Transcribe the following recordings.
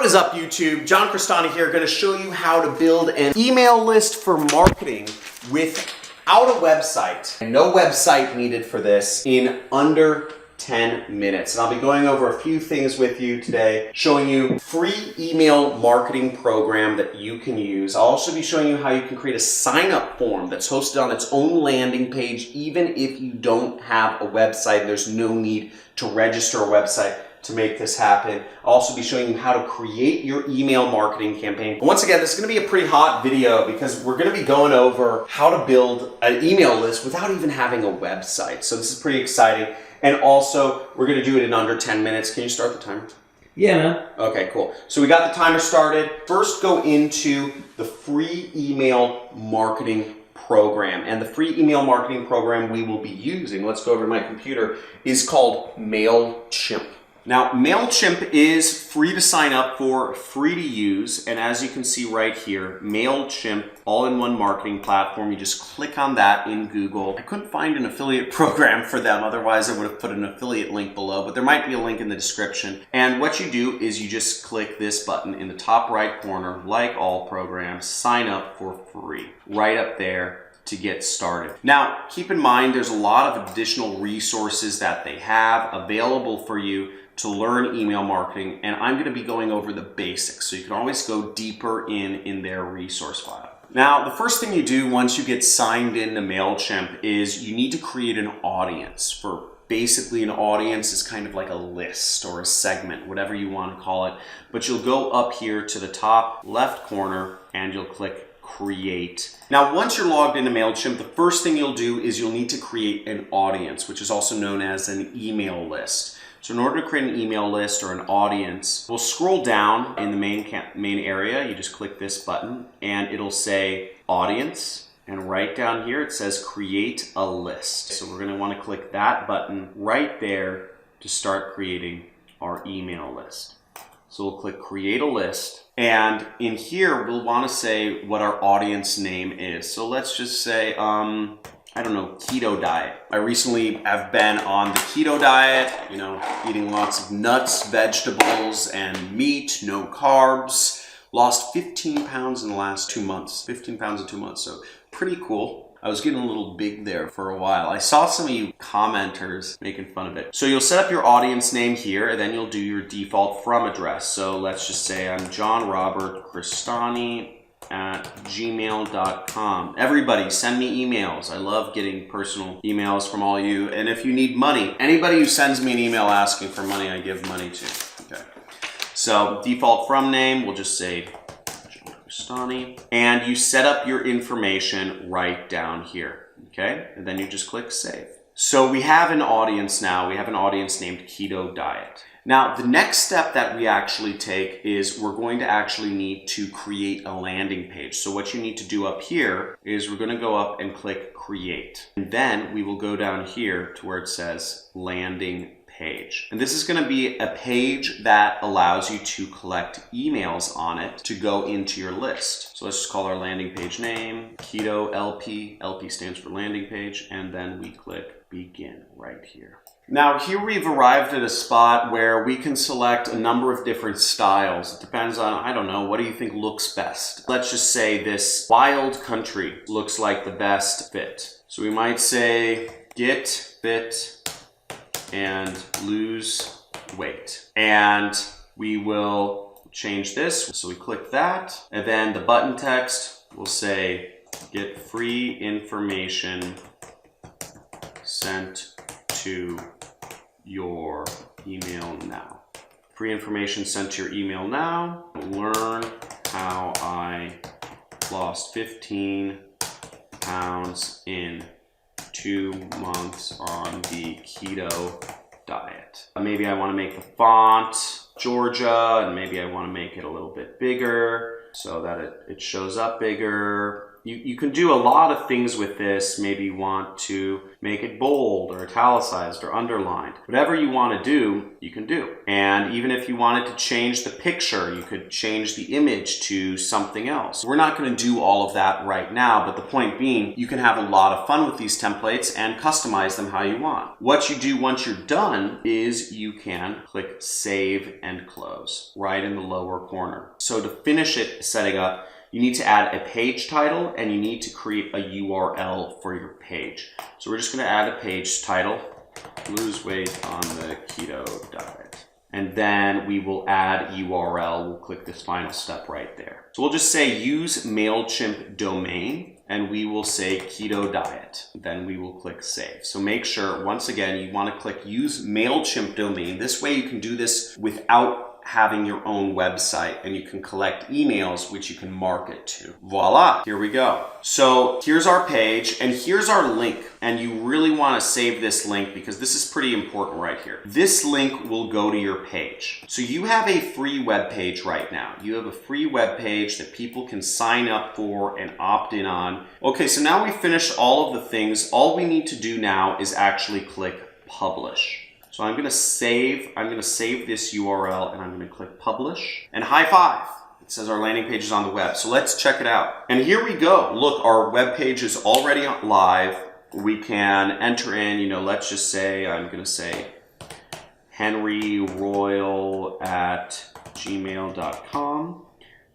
What is up, YouTube? John Crestani here, going to show you how to build an email list for marketing without a website. And no website needed for this in under 10 minutes. And I'll be going over a few things with you today, showing you free email marketing program that you can use. I'll also be showing you how you can create a sign-up form that's hosted on its own landing page, even if you don't have a website. There's no need to register a website to make this happen. I'll also be showing you how to create your email marketing campaign. Once again, this is gonna be a pretty hot video because we're gonna be going over how to build an email list without even having a website. So this is pretty exciting. And also, we're gonna do it in under 10 minutes. Can you start the timer? Yeah, man. Okay, cool. So we got the timer started. First, go into the free email marketing program. And the free email marketing program we will be using, let's go over to my computer, is called MailChimp. Now, MailChimp is free to sign up for, free to use, and as you can see right here, MailChimp, all-in-one marketing platform. You just click on that in Google. I couldn't find an affiliate program for them, otherwise I would have put an affiliate link below, but there might be a link in the description. And what you do is you just click this button in the top right corner, like all programs, sign up for free, right up there to get started. Now, keep in mind, there's a lot of additional resources that they have available for you to learn email marketing, and I'm going to be going over the basics, so you can always go deeper in their resource file. Now, the first thing you do once you get signed into MailChimp is you need to create an audience. For basically, an audience is kind of like a list or a segment, whatever you want to call it, but you'll go up here to the top left corner and you'll click Create. Now, once you're logged into MailChimp, the first thing you'll do is you'll need to create an audience, which is also known as an email list. So in order to create an email list or an audience, we'll scroll down in the main area. You just click this button and it'll say audience. And right down here, it says create a list. So we're gonna wanna click that button right there to start creating our email list. So we'll click create a list. And in here, we'll wanna say what our audience name is. So let's just say, I don't know, keto diet. I recently have been on the keto diet, you know, eating lots of nuts, vegetables, and meat, no carbs. Lost 15 pounds in the last 2 months. 15 pounds in 2 months, so pretty cool. I was getting a little big there for a while. I saw some of you commenters making fun of it. So you'll set up your audience name here, and then you'll do your default from address. So let's just say I'm John Robert Crestani at gmail.com. Everybody send me emails. I love getting personal emails from all you. And if you need money, anybody who sends me an email asking for money, I give money to. Okay. So default from name, we'll just say John Crestani. And you set up your information right down here. Okay. And then you just click save. So we have an audience now. We have an audience named Keto Diet. Now, the next step that we actually take is we're going to actually need to create a landing page. So what you need to do up here is we're going to go up and click create. And then we will go down here to where it says landing page. And this is going to be a page that allows you to collect emails on it to go into your list. So let's just call our landing page name Keto LP. LP stands for landing page. And then we click begin right here. Now here we've arrived at a spot where we can select a number of different styles. It depends on, I don't know, what do you think looks best? Let's just say this wild country looks like the best fit. So we might say get fit and lose weight. And we will change this. So we click that, and then the button text will say get free information sent to your email now. Free information sent to your email now. Learn how I lost 15 pounds in 2 months on the keto diet. Maybe I want to make the font Georgia, and maybe I want to make it a little bit bigger so that it shows up bigger. You can do a lot of things with this. Maybe you want to make it bold or italicized or underlined. Whatever you want to do, you can do. And even if you wanted to change the picture, you could change the image to something else. We're not going to do all of that right now, but the point being, you can have a lot of fun with these templates and customize them how you want. What you do once you're done is you can click Save and Close right in the lower corner. So to finish it setting up, you need to add a page title and you need to create a URL for your page. So we're just going to add a page title, Lose Weight on the Keto Diet. And then we will add URL. We'll click this final step right there. So we'll just say use MailChimp domain and we will say Keto Diet. Then we will click Save. So make sure, once again, you want to click use MailChimp domain. This way you can do this without having your own website and you can collect emails which you can market to. Voila, here we go. So here's our page and here's our link, and you really want to save this link because this is pretty important right here. This link will go to your page. So you have a free web page right now. You have a free web page that people can sign up for and opt in on. Okay, so now we've finished all of the things. All we need to do now is actually click Publish. So I'm going to save this URL and I'm going to click Publish and high five. It says our landing page is on the web. So let's check it out. And here we go. Look, our web page is already live. We can enter in, let's just say, I'm going to say henryroyal@gmail.com.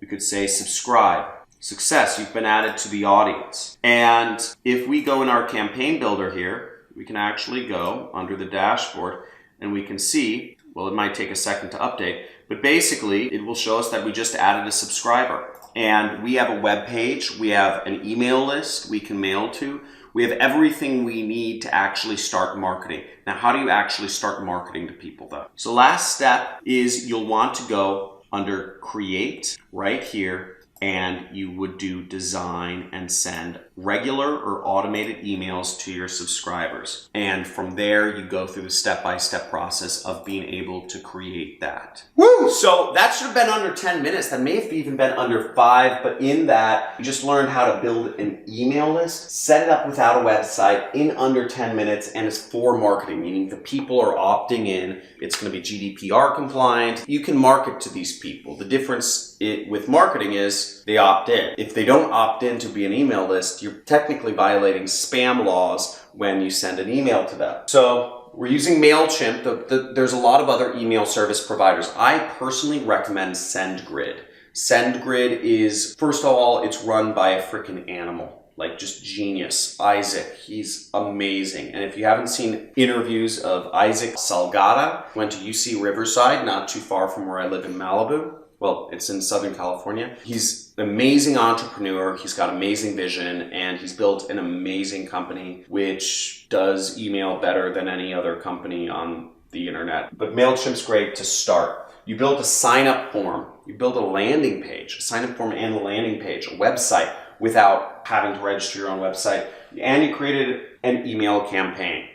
We could say subscribe. Success, you've been added to the audience. And if we go in our campaign builder here, we can actually go under the dashboard and we can see, well, it might take a second to update, but basically it will show us that we just added a subscriber. And we have a web page, we have an email list we can mail to, we have everything we need to actually start marketing. Now, how do you actually start marketing to people though? So last step is you'll want to go under Create right here, and you would do design and send regular or automated emails to your subscribers. And from there, you go through the step-by-step process of being able to create that. Woo! So that should have been under 10 minutes. That may have even been under 5, but in that, you just learned how to build an email list, set it up without a website in under 10 minutes, and it's for marketing, meaning the people are opting in. It's going to be GDPR compliant. You can market to these people. The difference with marketing is they opt in. If they don't opt in to be an email list, you're technically violating spam laws when you send an email to them. So we're using MailChimp. There's a lot of other email service providers. I personally recommend SendGrid. SendGrid is, first of all, it's run by a freaking animal. Like, just genius. Isaac, he's amazing. And if you haven't seen interviews of Isaac Salgado, went to UC Riverside, not too far from where I live in Malibu. Well, it's in Southern California. He's an amazing entrepreneur. He's got amazing vision, and he's built an amazing company which does email better than any other company on the internet. But MailChimp's great to start. You build a sign-up form. You build a landing page, a sign-up form and a landing page, a website without having to register your own website. And you created an email campaign.